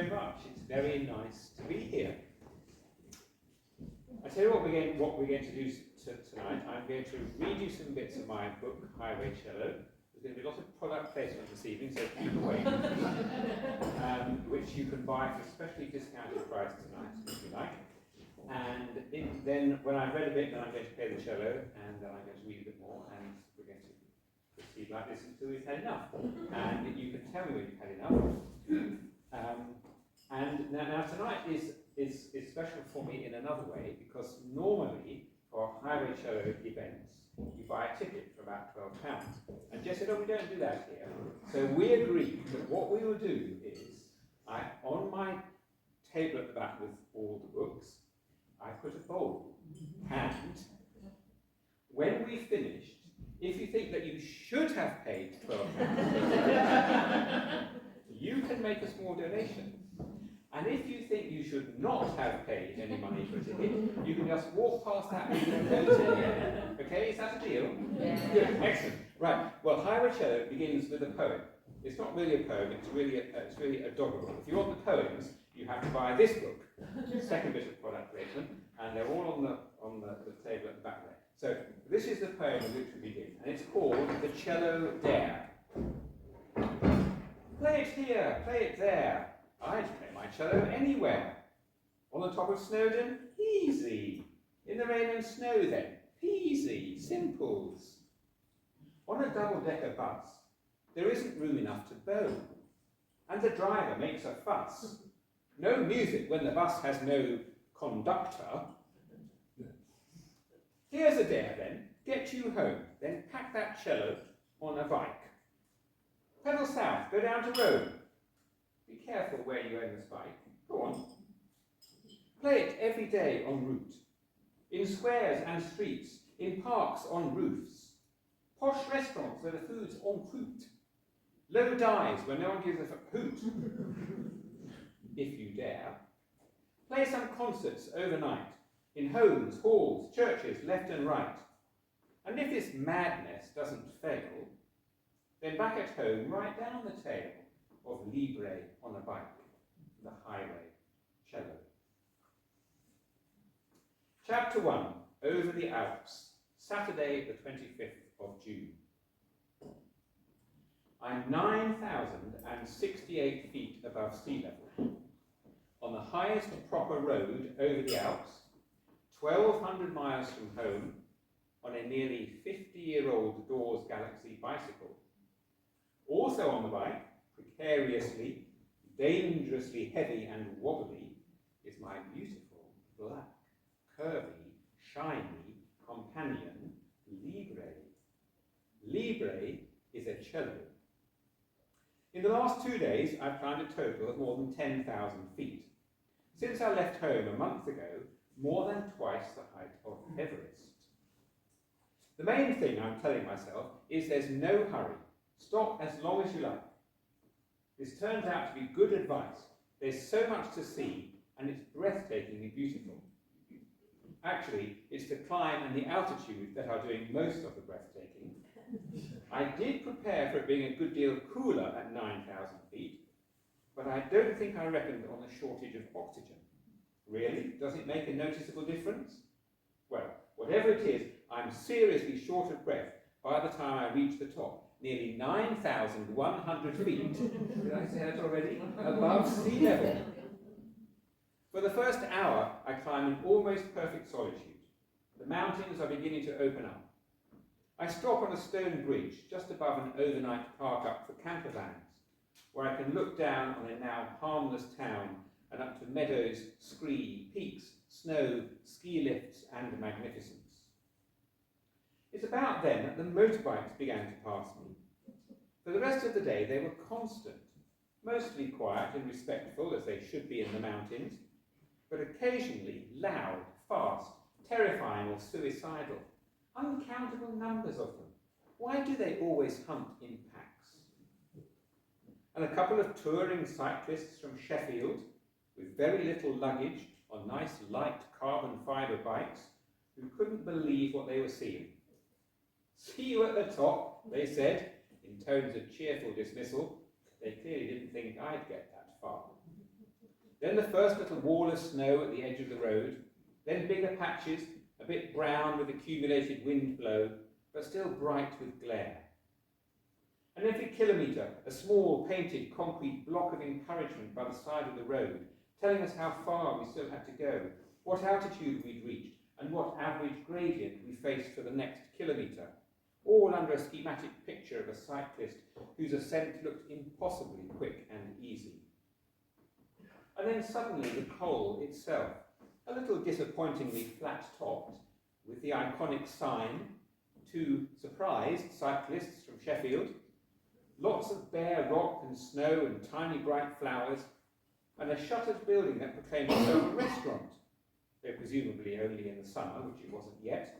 very much. It's very nice to be here. I tell you what we're going to do tonight. I'm going to read you some bits of my book, Highway Cello. There's going to be lots of product placement this evening, so keep away. Which you can buy for a specially discounted price tonight, if you like. And then, when I've read a bit, then I'm going to play the cello, and then I'm going to read a bit more, and we're going to proceed like this until we've had enough. And you can tell me when you've had enough. And now tonight is special for me in another way, because normally for Highway Cello events, you buy a ticket for about £12. And Jess said, oh, we don't do that here. So we agreed that what we will do is, on my table at the back with all the books, I put a bowl. And when we've finished, if you think that you should have paid £12, you can make a small donation. And if you think you should not have paid any money for a ticket, you can just walk past that with your nose in the air. Okay, is that a deal? Yeah. Good, excellent. Right, well, Highway Cello begins with a poem. It's not really a poem, it's really a doggerel. If you want the poems, you have to buy this book, second bit of product placement, and they're all on the table at the back there. So this is the poem with which we begin, and it's called The Cello Dare. Play it here, play it there. I'd play my cello anywhere. On the top of Snowdon, easy. In the rain and snow then, peasy, simples. On a double-decker bus, there isn't room enough to bow, and the driver makes a fuss. No music when the bus has no conductor. Here's a dare then, get you home, then pack that cello on a bike. Pedal south, go down to Rome. Be careful where you own the spike. Go on. Play it every day en route, in squares and streets, in parks on roofs, posh restaurants where the food's en croute, low dives where no one gives a hoot. If you dare. Play some concerts overnight, in homes, halls, churches, left and right. And if this madness doesn't fail, then back at home write down the tale of Libre on a bike, the Highway Cello. Chapter 1, Over the Alps, Saturday the 25th of June. I'm 9,068 feet above sea level, on the highest proper road over the Alps, 1,200 miles from home, on a nearly 50-year-old Dawes Galaxy bicycle. Also on the bike, precariously, dangerously heavy and wobbly, is my beautiful, black, curvy, shiny companion, Libre. Libre is a cello. In the last 2 days, I've climbed a total of more than 10,000 feet. Since I left home a month ago, more than twice the height of Everest. The main thing I'm telling myself is there's no hurry. Stop as long as you like. This turns out to be good advice. There's so much to see, and it's breathtakingly beautiful. Actually, it's the climb and the altitude that are doing most of the breathtaking. I did prepare for it being a good deal cooler at 9,000 feet, but I don't think I reckoned on the shortage of oxygen. Really? Does it make a noticeable difference? Well, whatever it is, I'm seriously short of breath by the time I reach the top, nearly 9,100 feet, did I say that already? Above sea level. For the first hour, I climb in almost perfect solitude. The mountains are beginning to open up. I stop on a stone bridge just above an overnight park-up for camper vans, where I can look down on a now harmless town and up to meadows, scree, peaks, snow, ski lifts, and magnificence. It's about then that the motorbikes began to pass me. For the rest of the day, they were constant, mostly quiet and respectful, as they should be in the mountains, but occasionally loud, fast, terrifying, or suicidal. Uncountable numbers of them. Why do they always hunt in packs? And a couple of touring cyclists from Sheffield, with very little luggage, on nice light carbon fibre bikes, who couldn't believe what they were seeing. See you at the top, they said, in tones of cheerful dismissal. They clearly didn't think I'd get that far. then the first little wall of snow at the edge of the road, then bigger patches, a bit brown with accumulated wind blow, but still bright with glare. And every kilometre, a small painted concrete block of encouragement by the side of the road, telling us how far we still had to go, what altitude we'd reached, and what average gradient we faced for the next kilometre, all under a schematic picture of a cyclist whose ascent looked impossibly quick and easy. And then suddenly the col itself, a little disappointingly flat-topped, with the iconic sign, "To surprised cyclists from Sheffield," lots of bare rock and snow and tiny bright flowers, and a shuttered building that proclaimed itself a restaurant, though presumably only in the summer, which it wasn't yet.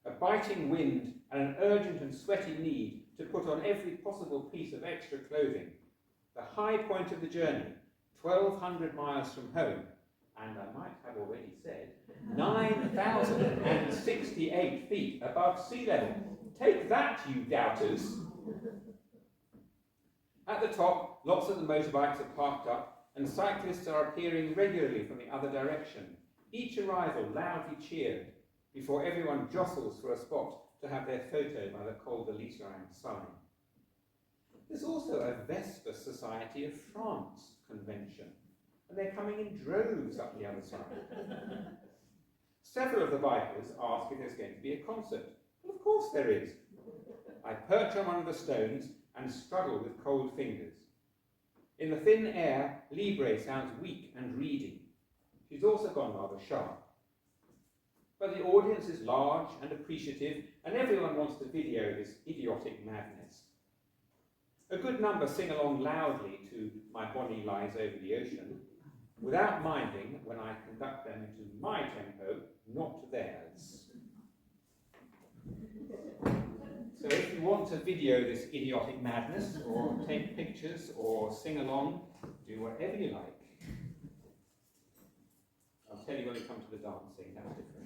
A biting wind and an urgent and sweaty need to put on every possible piece of extra clothing. The high point of the journey, 1,200 miles from home, and I might have already said, 9,068 feet above sea level. Take that, you doubters! At the top, lots of the motorbikes are parked up, and cyclists are appearing regularly from the other direction, each arrival loudly cheered, before everyone jostles for a spot to have their photo by the Col de l'Isère sign. There's also a Vespa Society of France convention, and they're coming in droves up the other side. Several of the bikers ask if there's going to be a concert. Well, of course there is. I perch on one of the stones and struggle with cold fingers. In the thin air, Libre sounds weak and reedy. She's also gone rather sharp. But the audience is large and appreciative, and everyone wants to video this idiotic madness. A good number sing along loudly to "My Bonnie Lies Over the Ocean," without minding when I conduct them into my tempo, not theirs. So if you want to video this idiotic madness, or take pictures, or sing along, do whatever you like. I'll tell you when we come to the dancing, that's different.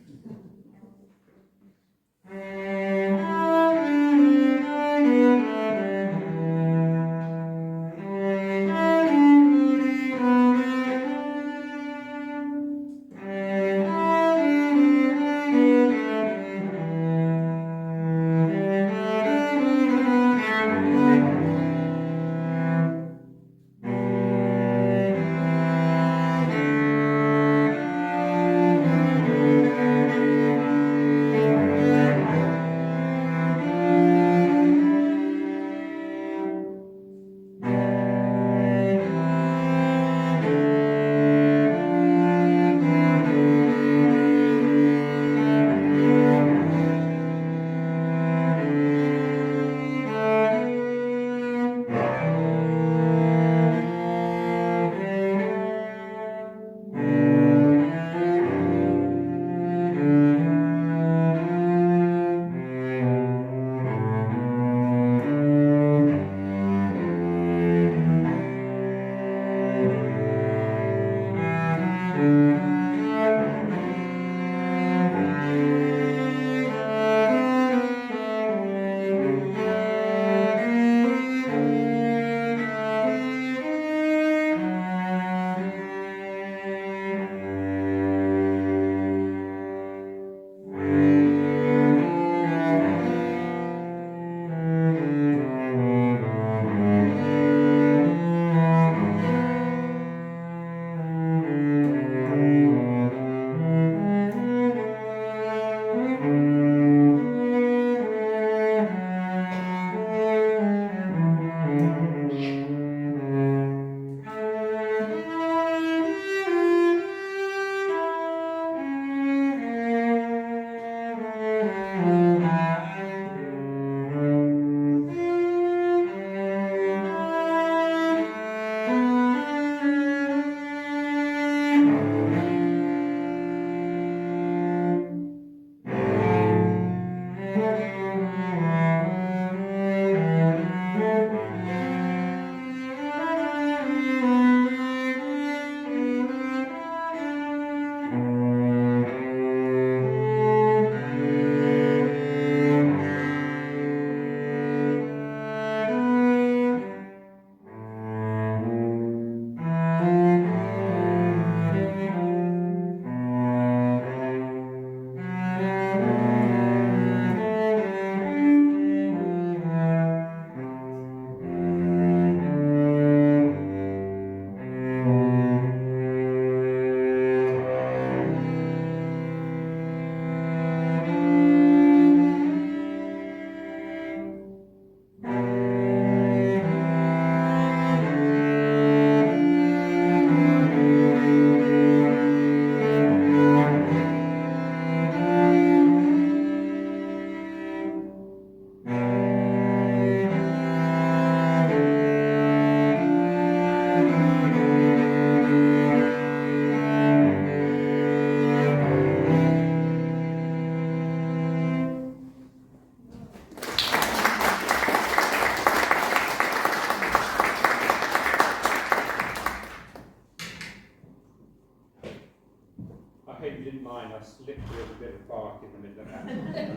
find I slipped a little bit of Bach in the middle of that.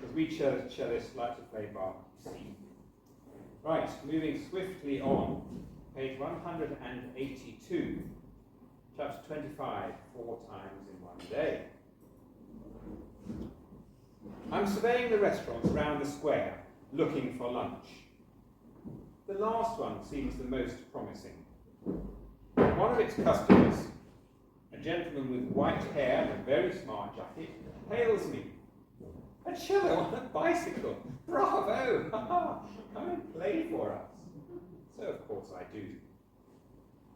Because we cellists like to play Bach, you see. Right, moving swiftly on, page 182, chapter 25, 4 times in one day. I'm surveying the restaurants around the square, looking for lunch. The last one seems the most promising. One of its customers, a gentleman with white hair and a very smart jacket, hails me. A cello on a bicycle! Bravo! Come and play for us. So of course I do.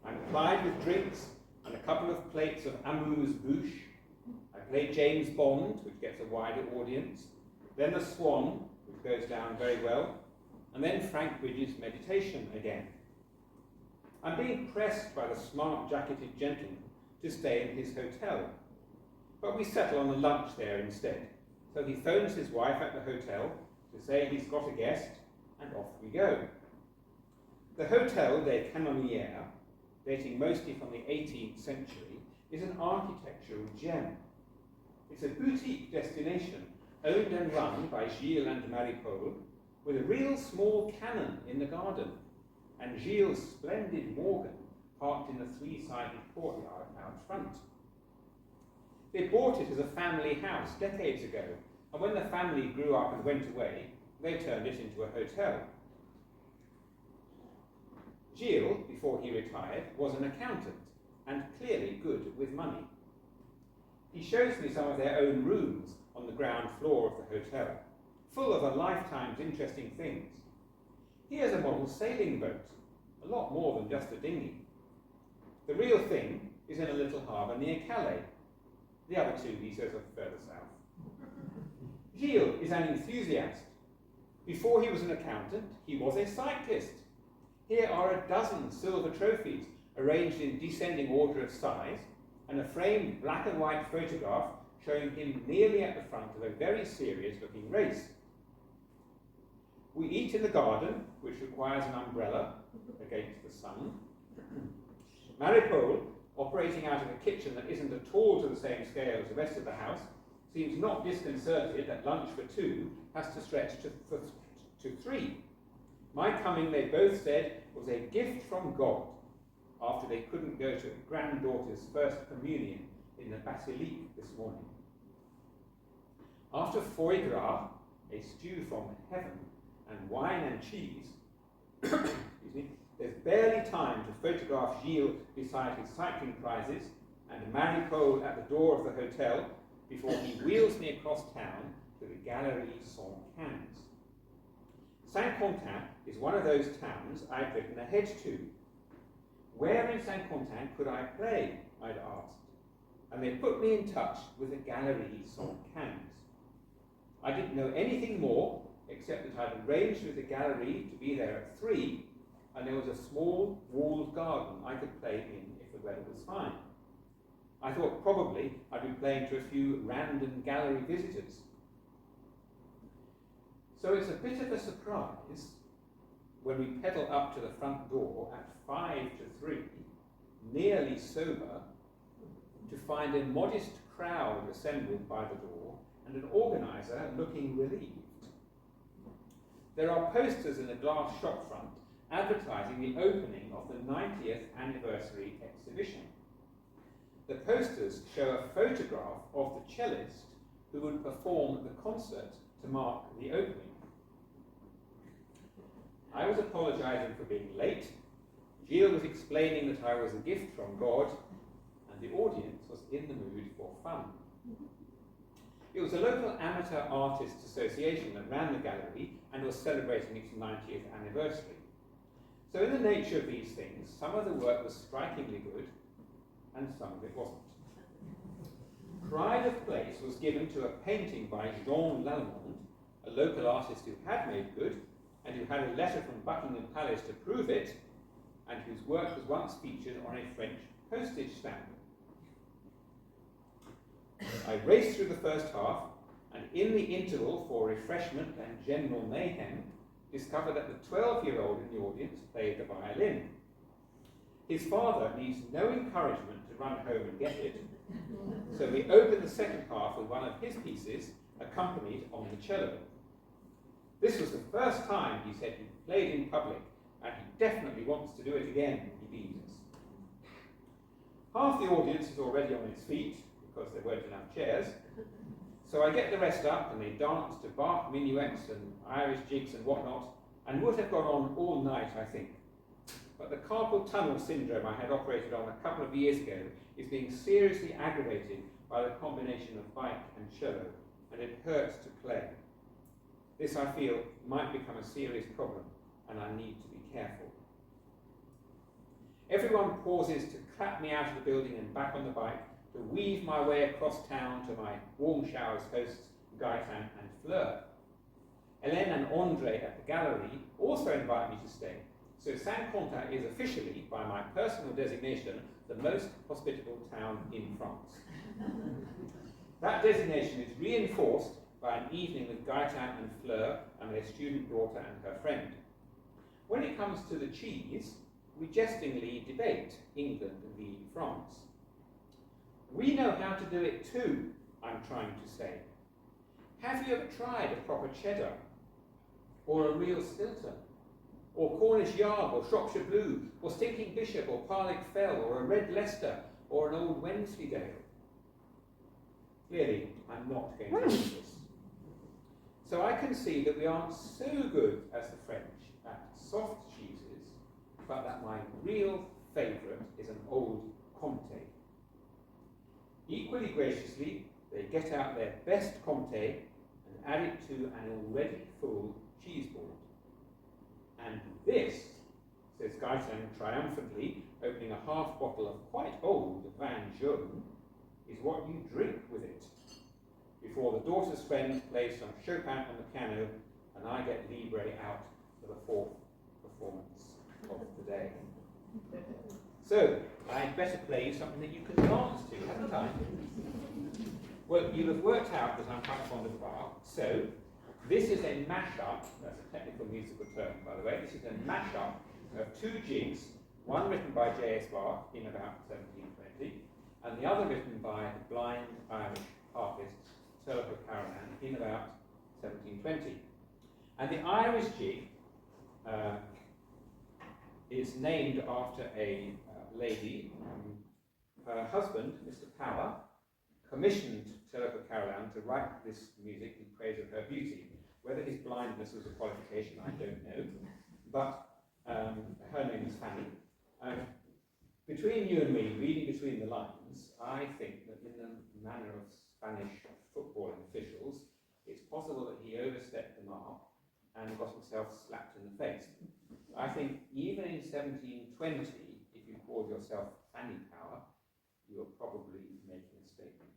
I'm plied with drinks and a couple of plates of amuse-bouche. I play James Bond, which gets a wider audience, then the Swan, which goes down very well, and then Frank Bridges' Meditation again. I'm being pressed by the smart jacketed gentleman to stay in his hotel, but we settle on a lunch there instead. So he phones his wife at the hotel to say he's got a guest, and off we go. The Hotel des Canonnières, dating mostly from the 18th century, is an architectural gem. It's a boutique destination owned and run by Gilles and Marie-Paul, with a real small cannon in the garden, and Gilles' splendid Morgan parked in the 3-sided courtyard out front. They bought it as a family house decades ago, and when the family grew up and went away, they turned it into a hotel. Gilles, before he retired, was an accountant, and clearly good with money. He shows me some of their own rooms on the ground floor of the hotel, full of a lifetime's interesting things. He has a model sailing boat, a lot more than just a dinghy. The real thing is in a little harbour near Calais. The other two, he says, are further south. Gilles is an enthusiast. Before he was an accountant, he was a cyclist. Here are a dozen silver trophies arranged in descending order of size, and a framed black and white photograph showing him nearly at the front of a very serious-looking race. We eat in the garden, which requires an umbrella against the sun. Marie-Paul, operating out of a kitchen that isn't at all to the same scale as the rest of the house, seems not disconcerted that lunch for 2 has to stretch to 3. My coming, they both said, was a gift from God, after they couldn't go to granddaughter's first communion in the basilique this morning. After foie gras, a stew from heaven, and wine and cheese, excuse me, there's barely time to photograph Gilles beside his cycling prizes and Marie-Paul at the door of the hotel before he wheels me across town to the Galerie Saint-Céneri. Saint-Quentin is one of those towns I'd written ahead to. Where in Saint-Quentin could I play, I'd asked, and they put me in touch with the Galerie Saint-Céneri. I didn't know anything more except that I'd arranged with the gallery to be there at 3, and there was a small walled garden I could play in if the weather was fine. I thought probably I'd be playing to a few random gallery visitors. So it's a bit of a surprise when we pedal up to the front door at 5 to 3, nearly sober, to find a modest crowd assembled by the door and an organiser looking relieved. There are posters in the glass shop front advertising the opening of the 90th anniversary exhibition. The posters show a photograph of the cellist who would perform the concert to mark the opening. I was apologising for being late, Gilles was explaining that I was a gift from God, and the audience was in the mood for fun. It was a local amateur artists association that ran the gallery and was celebrating its 90th anniversary. So in the nature of these things, some of the work was strikingly good, and some of it wasn't. Pride of place was given to a painting by Jean Lallemande, a local artist who had made good, and who had a letter from Buckingham Palace to prove it, and whose work was once featured on a French postage stamp. I raced through the first half, and in the interval for refreshment and general mayhem, discovered that the 12-year-old in the audience played the violin. His father needs no encouragement to run home and get it, so we open the second half with one of his pieces, accompanied on the cello. This was the first time, he said, he played in public, and he definitely wants to do it again, he beams. Half the audience is already on its feet, because there weren't enough chairs, so I get the rest up, and they dance to Bach minuets and Irish jigs and whatnot, and would have gone on all night, I think. But the carpal tunnel syndrome I had operated on a couple of years ago is being seriously aggravated by the combination of bike and cello, and it hurts to play. This, I feel, might become a serious problem, and I need to be careful. Everyone pauses to clap me out of the building and back on the bike, to weave my way across town to my warm showers hosts, Gaetan and Fleur. Hélène and André at the gallery also invite me to stay, so Saint-Quentin is officially, by my personal designation, the most hospitable town in France. That designation is reinforced by an evening with Gaetan and Fleur and their student daughter and her friend. When it comes to the cheese, we jestingly debate England v France. We know how to do it too, I'm trying to say. Have you ever tried a proper cheddar? Or a real Stilton? Or Cornish Yard, or Shropshire Blue, or Stinking Bishop, or Parlick Fell, or a Red Leicester, or an Old Wensleydale? Clearly, I'm not going to do this. So I can see that we aren't so good as the French at soft cheeses, but that my real favourite is an old Comté. Equally graciously, they get out their best Comté and add it to an already full cheese board. And this, says Gaetan triumphantly, opening a half bottle of quite old Vin Jaune, is what you drink with it. Before the daughter's friend plays some Chopin on the piano, and I get Libre out for the fourth performance of the day. So, I'd better play you something that you can dance to, haven't I? Well, you'll have worked out that I'm quite fond of Bach, so this is a mashup, that's a technical musical term, by the way. This is a mashup of two jigs, one written by J.S. Bach in about 1720, and the other written by the blind Irish harpist Turlough Carolan in about 1720. And the Irish jig is named after a lady. Her husband, Mr. Power, commissioned Turlough Carolan to write this music in praise of her beauty. Whether his blindness was a qualification, I don't know, but her name is Fanny. Between you and me, reading between the lines, I think that in the manner of Spanish footballing officials, it's possible that he overstepped the mark and got himself slapped in the face. I think even in 1720, if you called yourself Fanny Power, you were probably making a statement.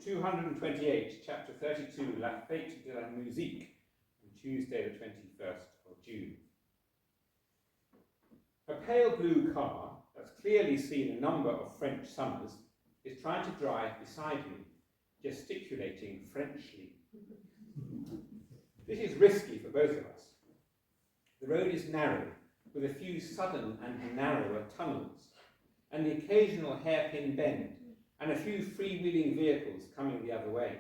228, chapter 32, La Fête de la Musique, on Tuesday the 21st of June. A pale blue car that's clearly seen a number of French summers is trying to drive beside me, gesticulating Frenchly. This is risky for both of us. The road is narrow, with a few sudden and narrower tunnels, and the occasional hairpin bend, and a few freewheeling vehicles coming the other way.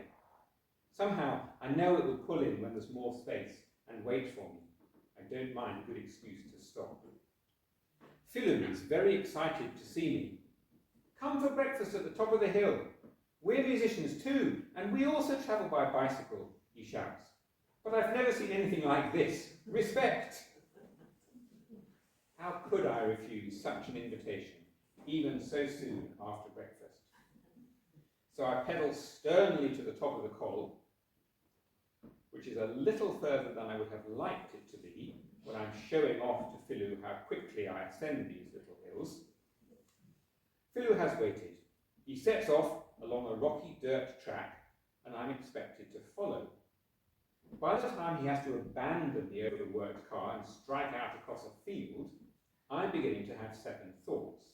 Somehow, I know it will pull in when there's more space and wait for me. I don't mind a good excuse to stop. Philou is very excited to see me. Come for breakfast at the top of the hill. We're musicians too, and we also travel by bicycle, he shouts. But I've never seen anything like this. Respect! How could I refuse such an invitation, even so soon after breakfast? So I pedal sternly to the top of the col, which is a little further than I would have liked it to be when I'm showing off to Philou how quickly I ascend these little hills. Philou has waited. He sets off along a rocky dirt track, and I'm expected to follow. By the time he has to abandon the overworked car and strike out across a field, I'm beginning to have second thoughts.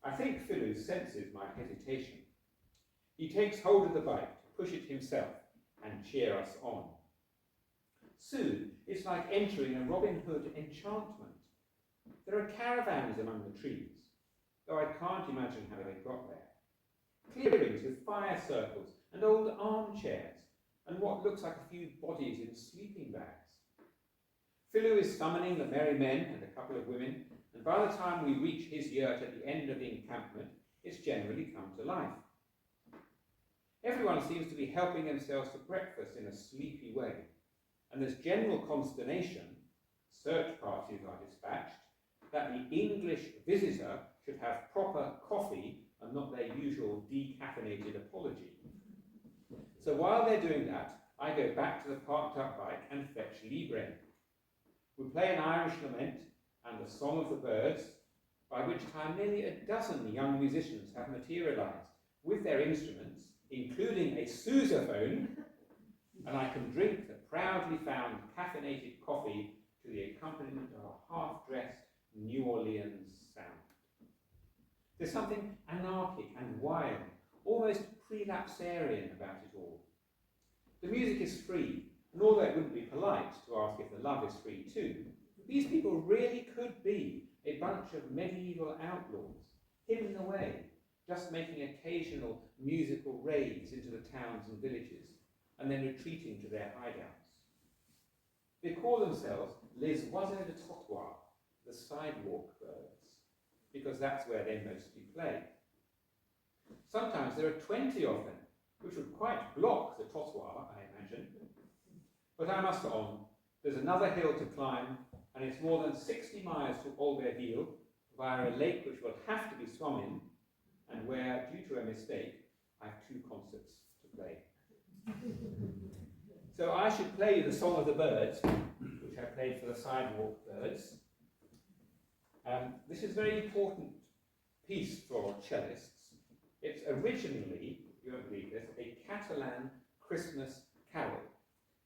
I think Philou senses my hesitation. He takes hold of the bike to push it himself and cheer us on. Soon, it's like entering a Robin Hood enchantment. There are caravans among the trees, though I can't imagine how they got there. Clearings with fire circles and old armchairs, and what looks like a few bodies in sleeping bags. Philou is summoning the merry men and a couple of women, and by the time we reach his yurt at the end of the encampment, it's generally come to life. Everyone seems to be helping themselves to breakfast in a sleepy way, and there's general consternation, search parties are dispatched, that the English visitor should have proper coffee and not their usual decaffeinated apology. So while they're doing that, I go back to the parked up bike and fetch Libre. We play an Irish lament and the Song of the Birds, by which time nearly a dozen young musicians have materialised with their instruments, including a sousaphone, and I can drink the proudly found caffeinated coffee to the accompaniment of a half-dressed New Orleans sound. There's something anarchic and wild, almost prelapsarian about it all. The music is free, and although it wouldn't be polite to ask if the love is free too, these people really could be a bunch of medieval outlaws, hidden away, just making occasional musical raids into the towns and villages, and then retreating to their hideouts. They call themselves les oiseaux de trottoir, the sidewalk birds, because that's where they mostly play. Sometimes there are 20 of them, which would quite block the trottoir, I imagine. But I must go on. There's another hill to climb, and it's more than 60 miles to Albertville via a lake which will have to be swum in, and where, due to a mistake, I have 2 concerts to play. So I should play you the Song of the Birds, which I played for the Sidewalk Birds. This is a very important piece for cellists. It's originally, you won't believe this, a Catalan Christmas carol.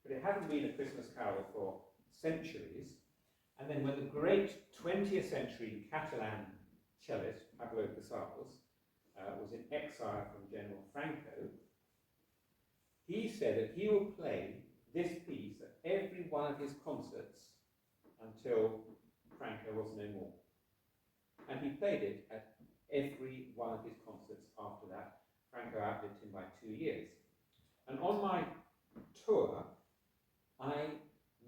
But it hadn't been a Christmas carol for centuries. And then when the great 20th century Catalan cellist, Pablo Casals, was in exile from General Franco, he said that he would play this piece at every one of his concerts until Franco was no more. And he played it at every one of his concerts after that. Franco outlived him by 2 years. And on my tour, I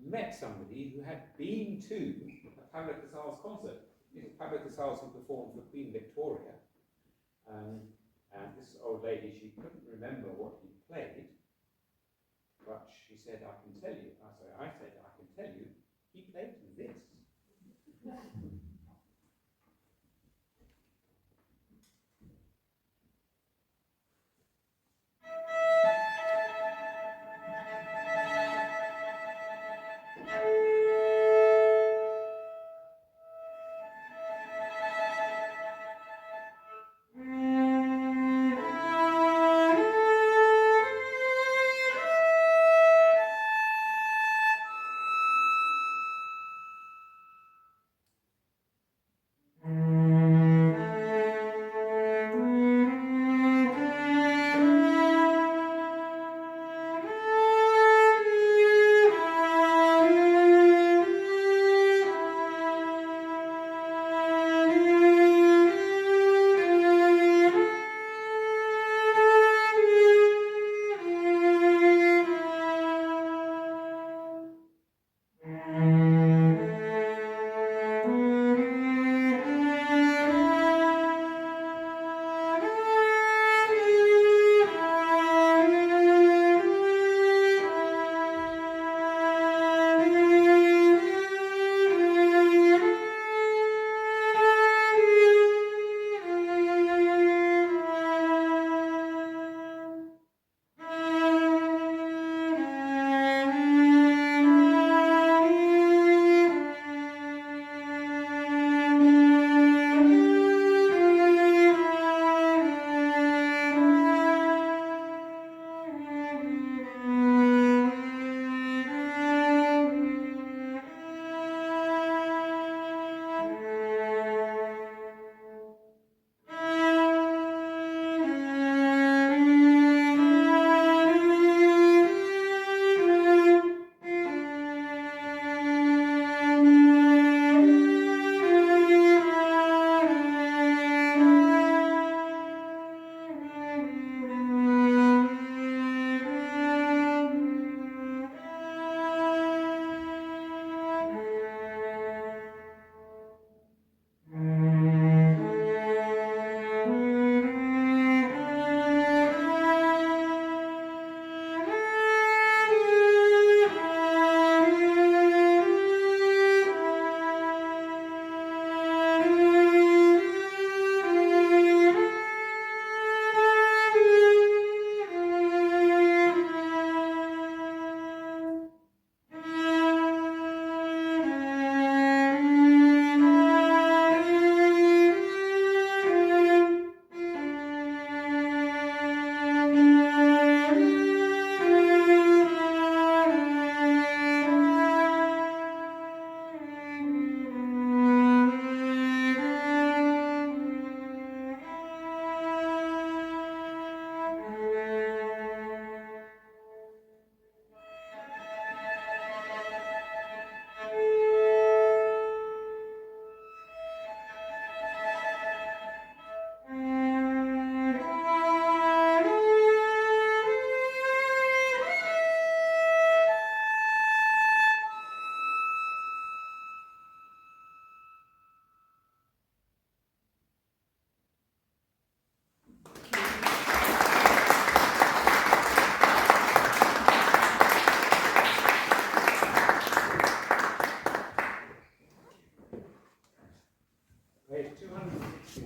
met somebody who had been to a Pablo Casals concert. It was Pablo Casals who performed for Queen Victoria. And this old lady, she couldn't remember what he played, but she said, I can tell you. I said, I can tell you, he played this.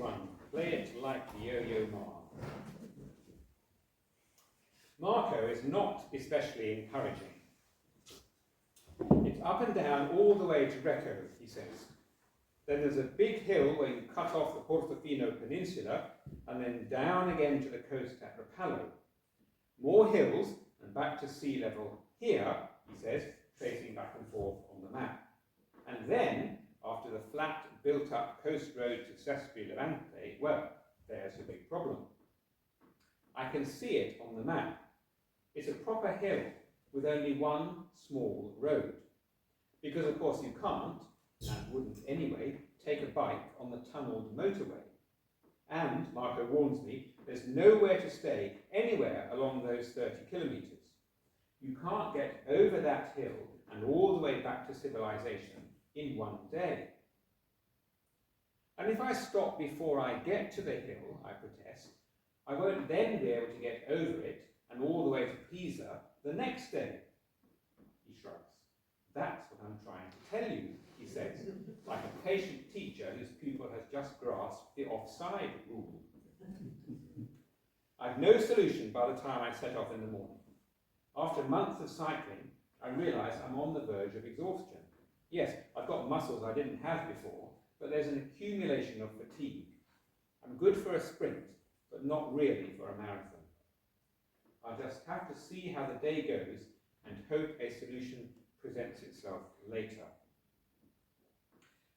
one. Play it like Yo-Yo Ma. Marco is not especially encouraging. It's up and down all the way to Recco, he says. Then there's a big hill where you cut off the Portofino Peninsula, and then down again to the coast at Rapallo. More hills, and back to sea level here, he says, tracing back and forth on the map. And then, after the flat, built-up coast road to Sestri Levante, well, there's a big problem. I can see it on the map. It's a proper hill with only one small road. Because, of course, you can't, and wouldn't anyway, take a bike on the tunnelled motorway. And, Marco warns me, there's nowhere to stay anywhere along those 30 kilometres. You can't get over that hill and all the way back to civilization in one day. And if I stop before I get to the hill, I protest, I won't then be able to get over it and all the way to Pisa the next day. He shrugs. That's what I'm trying to tell you, he says, like a patient teacher whose pupil has just grasped the offside rule. I've no solution by the time I set off in the morning. After months of cycling, I realise I'm on the verge of exhaustion. Yes, I've got muscles I didn't have before, but there's an accumulation of fatigue. I'm good for a sprint, but not really for a marathon. I'll just have to see how the day goes and hope a solution presents itself later.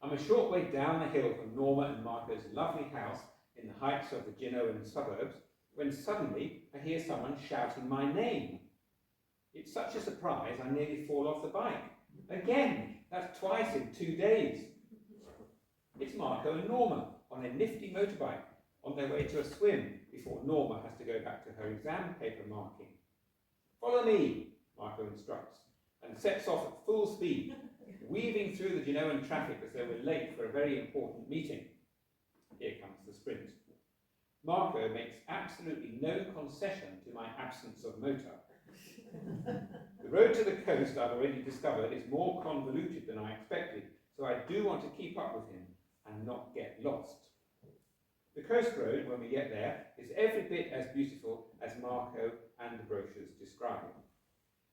I'm a short way down the hill from Norma and Marco's lovely house in the heights of the Genoan suburbs, when suddenly I hear someone shouting my name. It's such a surprise I nearly fall off the bike. Again, that's twice in 2 days. It's Marco and Norma on a nifty motorbike on their way to a swim before Norma has to go back to her exam paper marking. Follow me, Marco instructs, and sets off at full speed, weaving through the Genoan traffic as though we're late for a very important meeting. Here comes the sprint. Marco makes absolutely no concession to my absence of motor. The road to the coast, I've already discovered, is more convoluted than I expected, so I do want to keep up with him and not get lost. The coast road, when we get there, is every bit as beautiful as Marco and the brochures describe.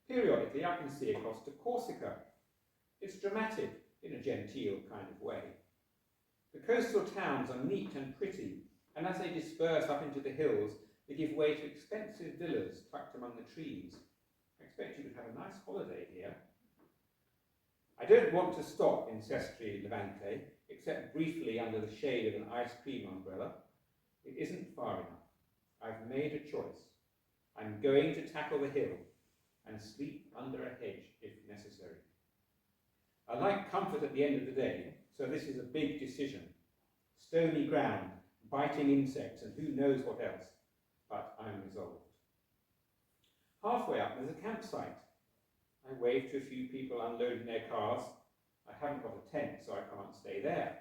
Periodically, I can see across to Corsica. It's dramatic in a genteel kind of way. The coastal towns are neat and pretty, and as they disperse up into the hills, they give way to expensive villas tucked among the trees. I expect you could have a nice holiday here. I don't want to stop in Sestri Levante, except briefly under the shade of an ice cream umbrella. It isn't far enough. I've made a choice. I'm going to tackle the hill and sleep under a hedge if necessary. I like comfort at the end of the day, so this is a big decision. Stony ground, biting insects, and who knows what else, but I'm resolved. Halfway up, there's a campsite. I wave to a few people unloading their cars. I haven't got a tent, so I can't stay there.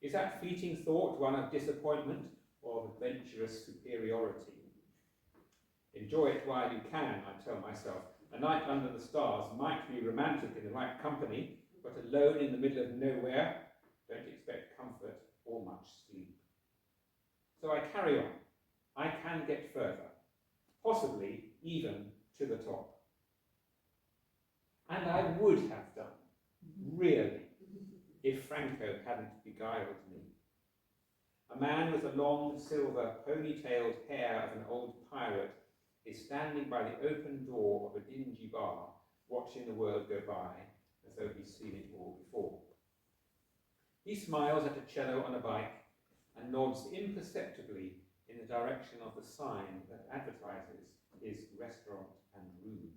Is that fleeting thought one of disappointment or of adventurous superiority? Enjoy it while you can, I tell myself. A night under the stars might be romantic in the right company, but alone in the middle of nowhere, don't expect comfort or much sleep. So I carry on. I can get further, possibly even to the top. And I would have done, really, if Franco hadn't beguiled me. A man with the long, silver, ponytailed hair of an old pirate is standing by the open door of a dingy bar, watching the world go by, as though he's seen it all before. He smiles at a cello on a bike and nods imperceptibly in the direction of the sign that advertises his restaurant and rooms.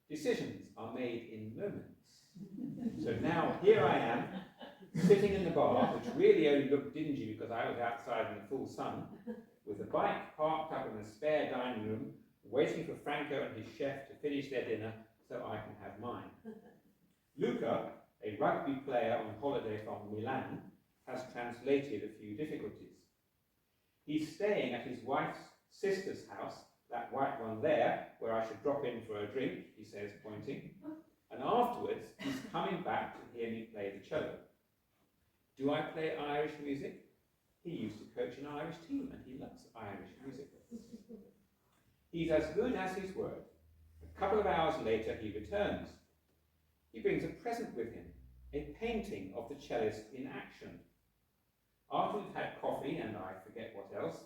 Decisions are made in moments. So now here I am, sitting in the bar, which really only looked dingy because I was outside in the full sun, with the bike parked up in the spare dining room, waiting for Franco and his chef to finish their dinner so I can have mine. Luca, a rugby player on holiday from Milan, has translated a few difficulties. He's staying at his wife's sister's house, that white one there, where I should drop in for a drink, he says, pointing, and afterwards he's coming back to hear me play the cello. Do I play Irish music? He used to coach an Irish team and he loves Irish music. He's as good as his word. A couple of hours later he returns. He brings a present with him, a painting of the cellist in action. After we've had coffee and I forget what else,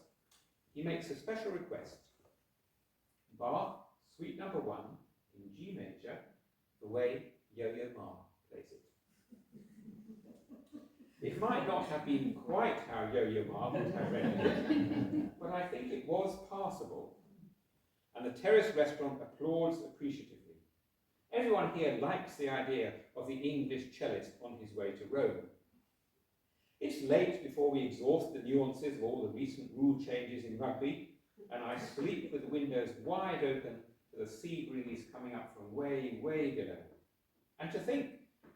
he makes a special request. Bach, Suite Number 1 in G major, the way Yo-Yo Ma plays it. It might not have been quite how Yo-Yo Ma would have read it, but I think it was passable. And the terrace restaurant applauds appreciatively. Everyone here likes the idea of the English cellist on his way to Rome. It's late before we exhaust the nuances of all the recent rule changes in rugby, and I sleep with the windows wide open to the sea breeze coming up from way, way below. And to think,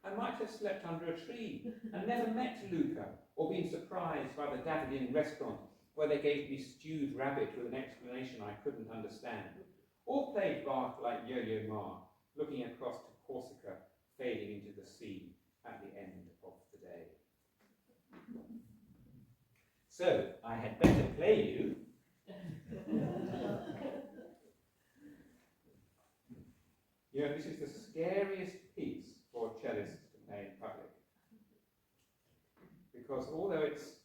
I might have slept under a tree and never met Luca or been surprised by the Davidian restaurant where they gave me stewed rabbit with an explanation I couldn't understand, or played Bach like Yo-Yo Ma, looking across to Corsica, fading into the sea at the end of the day. So, I had better play you. You know, this is the scariest piece for cellists to play in public. Because although it's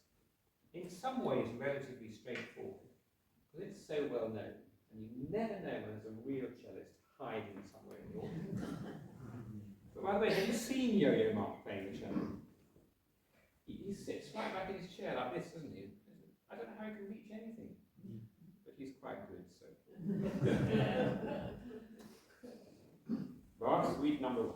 in some ways relatively straightforward, because it's so well known, and you never know when there's a real cellist hiding somewhere in the audience. But by the way, have you seen Yo-Yo Ma playing the cello? He sits right back in his chair like this, doesn't he? I don't know how he can reach anything, but he's quite good, so. Bach, Suite Number 1.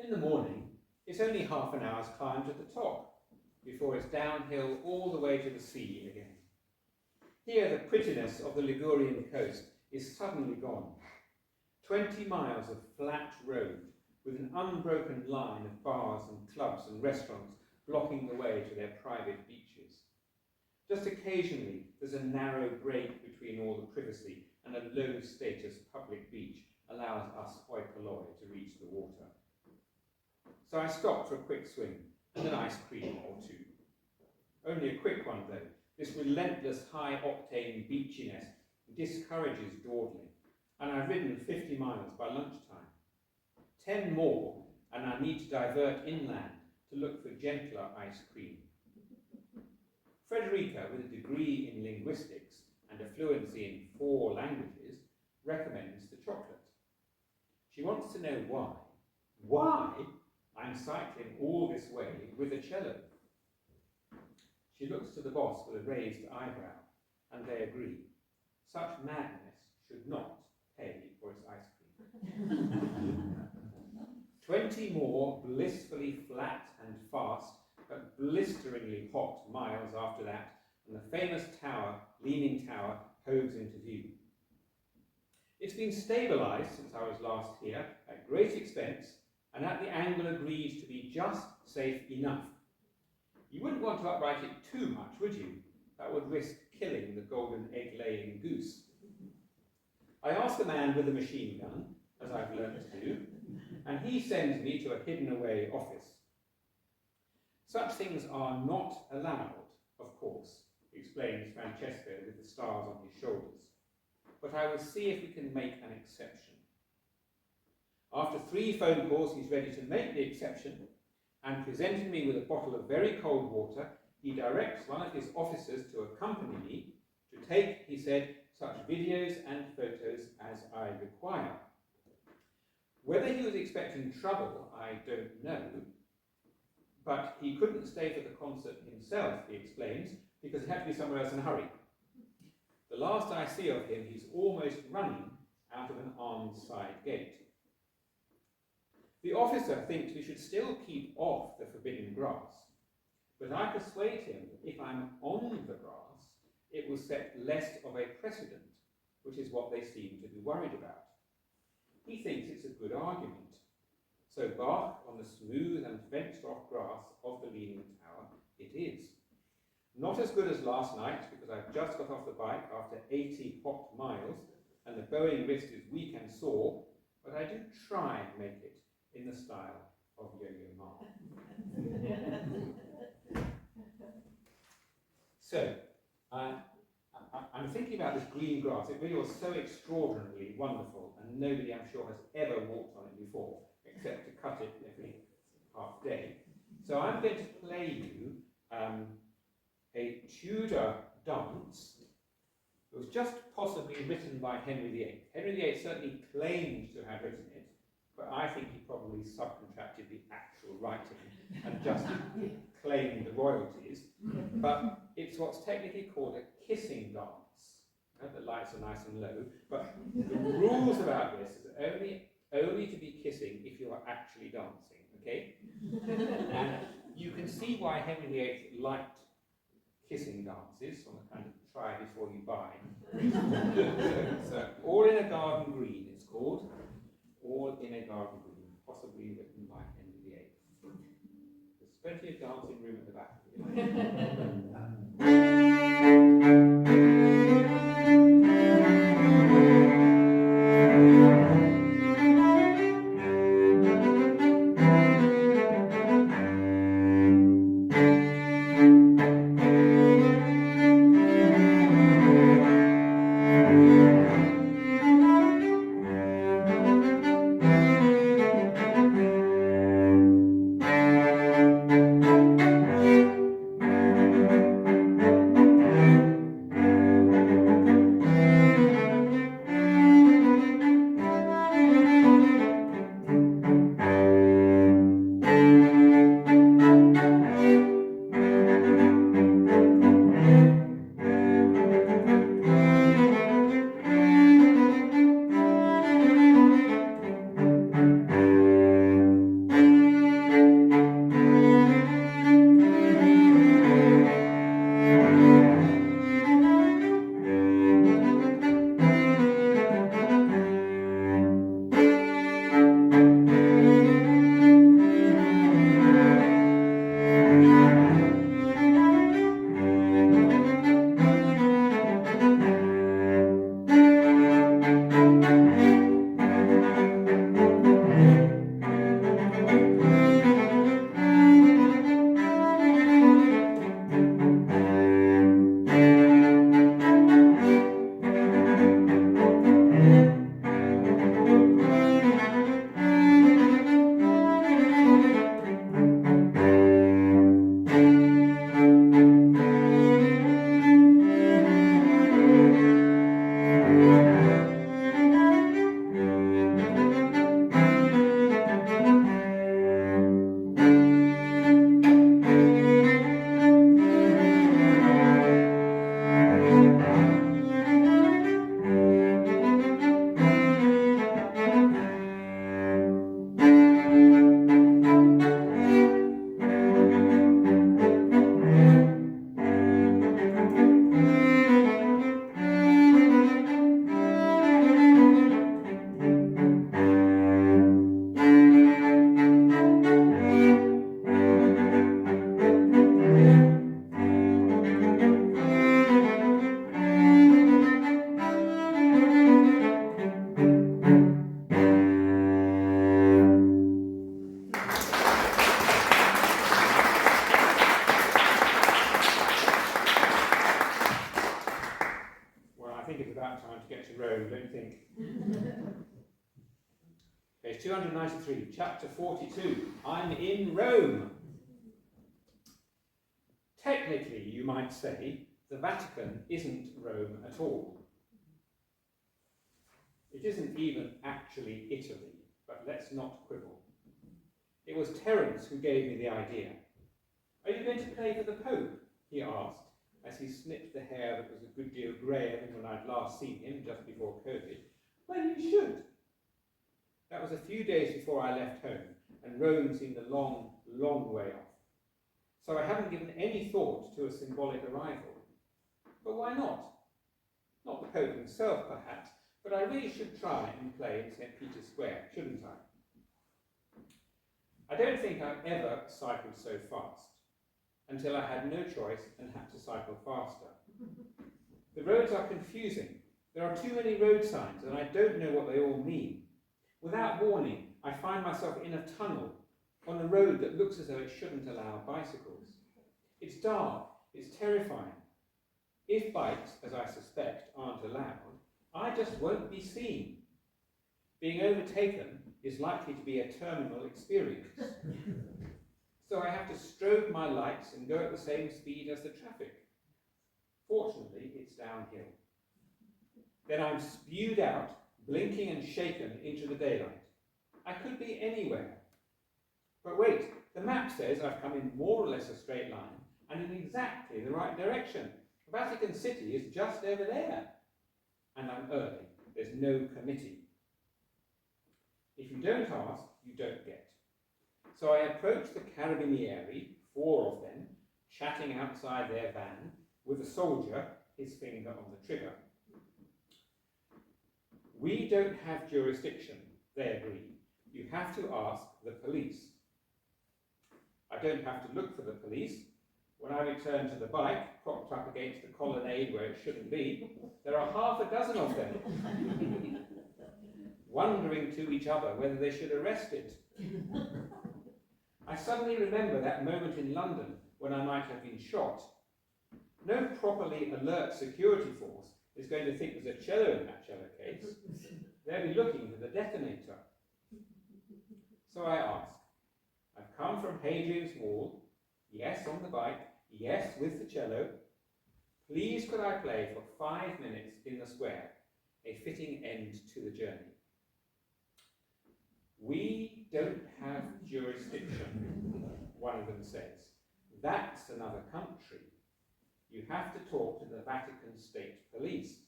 In the morning, it's only half an hour's climb to the top, before it's downhill all the way to the sea again. Here the prettiness of the Ligurian coast is suddenly gone. 20 miles of flat road with an unbroken line of bars and clubs and restaurants blocking the way to their private beaches. Just occasionally there's a narrow break between all the privacy, and a low-status public beach allows us hoi polloi to reach the water. So I stopped for a quick swim and an ice cream or two. Only a quick one though. This relentless high-octane beachiness discourages dawdling, and I've ridden 50 miles by lunchtime. 10 more, and I need to divert inland to look for gentler ice cream. Frederica, with a degree in linguistics and a fluency in 4 languages, recommends the chocolate. She wants to know why. Why I'm cycling all this way with a cello. She looks to the boss with a raised eyebrow, and they agree. Such madness should not pay for its ice cream. 20 more blissfully flat and fast, but blisteringly hot miles after that, and the famous tower, Leaning Tower, hove into view. It's been stabilised since I was last here, at great expense, and at the angle agreed to be just safe enough. You wouldn't want to upright it too much, would you? That would risk killing the golden egg-laying goose. I ask the man with the machine gun, as I've learned to do, and he sends me to a hidden-away office. Such things are not allowed, of course, explains Francesco with the stars on his shoulders, but I will see if we can make an exception. After 3 phone calls, he's ready to make the exception, and presenting me with a bottle of very cold water, he directs one of his officers to accompany me to take, he said, such videos and photos as I require. Whether he was expecting trouble, I don't know, but he couldn't stay for the concert himself, he explains, because he had to be somewhere else in a hurry. The last I see of him, he's almost running out of an armed side gate. The officer thinks we should still keep off the forbidden grass, but I persuade him that if I'm on the grass, it will set less of a precedent, which is what they seem to be worried about. He thinks it's a good argument. So Bach on the smooth and fenced-off grass of the Leaning Tower it is. Not as good as last night, because I've just got off the bike after 80 hot miles, and the bowing wrist is weak and sore, but I do try and make it in the style of Yo-Yo Ma. So, I'm thinking about this green grass. It really was so extraordinarily wonderful, and nobody, I'm sure, has ever walked on it before, except to cut it every half day. So I'm going to play you a Tudor dance that was just possibly written by Henry VIII. Henry VIII certainly claims to have written it, but I think he probably subcontracted the actual writing and just claimed the royalties. But it's what's technically called a kissing dance. The lights are nice and low, but the rules about this is only to be kissing if you are actually dancing, okay? And you can see why Henry VIII liked kissing dances, on the kind of try before you buy. So, All in a Garden Green, it's called. All in a Garden Green, possibly written by Henry VIII. There's plenty of dancing room at the back. Rome, don't you think? Page 293, chapter 42. I'm in Rome. Technically, you might say, the Vatican isn't Rome at all. It isn't even actually Italy, but let's not quibble. It was Terence who gave me the idea. Are you going to play for the Pope? He asked, as he snipped the hair that was a good deal greyer than when I'd last seen him just before COVID. Well, you should. That was a few days before I left home, and Rome seemed a long, long way off. So I haven't given any thought to a symbolic arrival. But why not? Not the Pope himself, perhaps, but I really should try and play in St. Peter's Square, shouldn't I? I don't think I've ever cycled so fast, until I had no choice and had to cycle faster. The roads are confusing. There are too many road signs, and I don't know what they all mean. Without warning, I find myself in a tunnel, on a road that looks as though it shouldn't allow bicycles. It's dark, it's terrifying. If bikes, as I suspect, aren't allowed, I just won't be seen. Being overtaken is likely to be a terminal experience. So I have to strobe my lights and go at the same speed as the traffic. Fortunately, it's downhill. Then I'm spewed out, blinking and shaken into the daylight. I could be anywhere. But wait, the map says I've come in more or less a straight line and in exactly the right direction. Vatican City is just over there. And I'm early. There's no committee. If you don't ask, you don't get. So I approach the Carabinieri, 4 of them, chatting outside their van, with a soldier, his finger on the trigger. We don't have jurisdiction, they agree. You have to ask the police. I don't have to look for the police. When I return to the bike, propped up against the colonnade where it shouldn't be, there are half a dozen of them, wondering to each other whether they should arrest it. I suddenly remember that moment in London when I might have been shot. No properly alert security force is going to think there's a cello in that cello case. They'll be looking for the detonator. So I ask, I've come from Hadrian's Wall, yes, on the bike, yes, with the cello. Please could I play for 5 minutes in the square, a fitting end to the journey. We don't have jurisdiction, one of them says. That's another country. You have to talk to the Vatican State Police.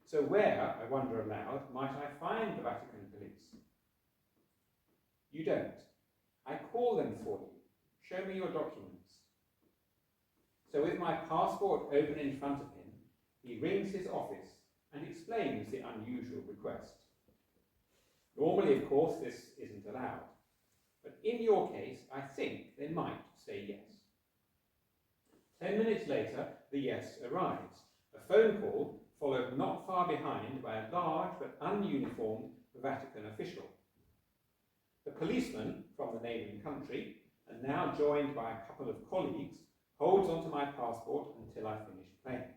So where, I wonder aloud, might I find the Vatican Police? You don't. I call them for you. Show me your documents. So with my passport open in front of him, he rings his office and explains the unusual request. Normally, of course, this isn't allowed. But in your case, I think they might say yes. 10 minutes later, the yes arrives. A phone call followed not far behind by a large but ununiformed Vatican official. The policeman from the neighbouring country, and now joined by a couple of colleagues, holds onto my passport until I finish playing.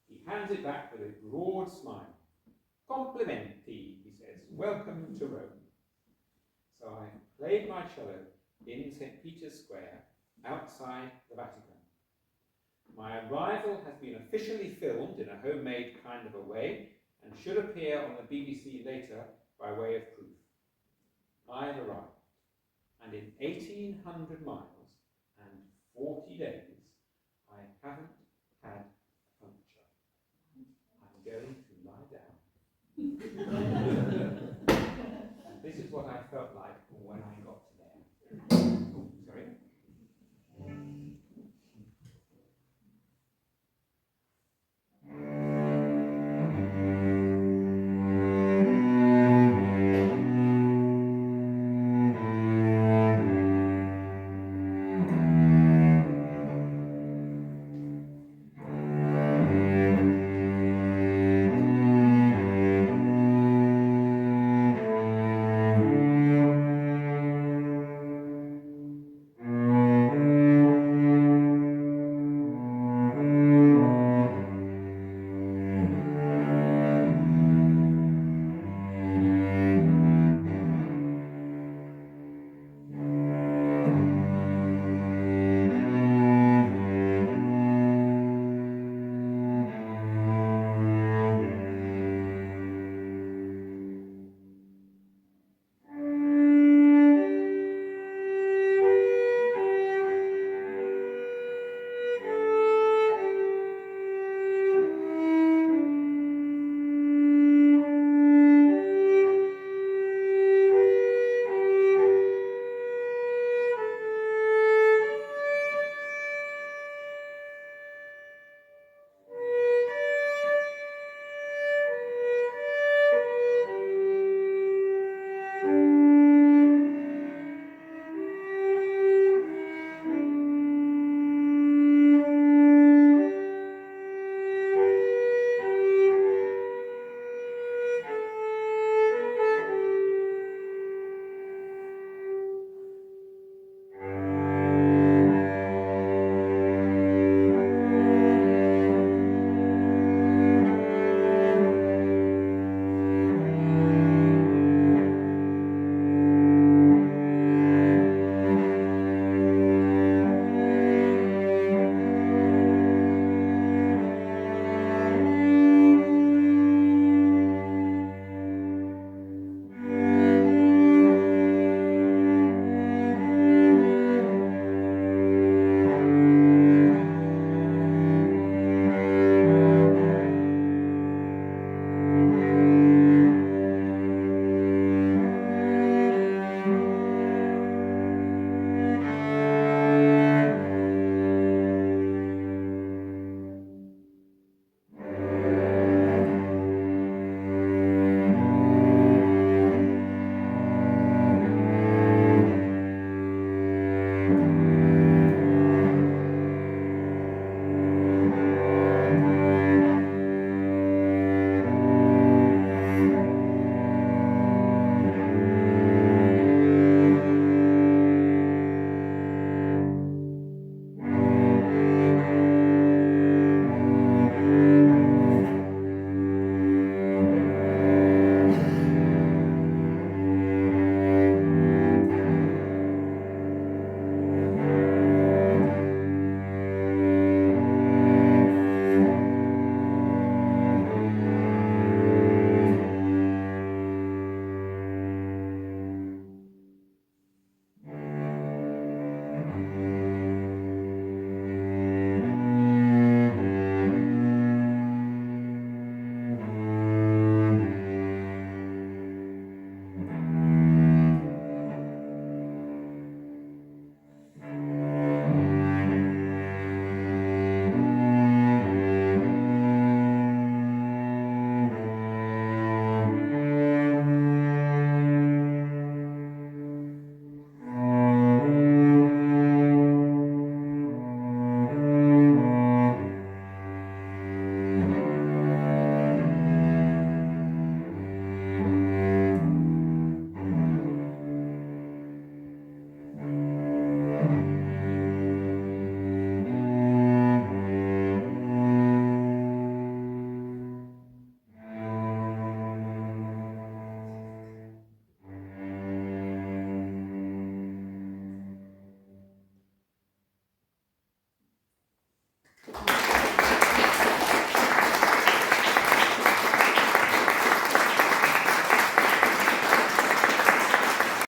He hands it back with a broad smile. Complimenti, he says. Welcome to Rome. So I played my cello in St. Peter's Square, outside the Vatican. My arrival has been officially filmed in a homemade kind of a way and should appear on the BBC later by way of proof. I've arrived, and in 1,800 miles and 40 days, I haven't had a puncture. I'm going to lie down. And this is what I felt like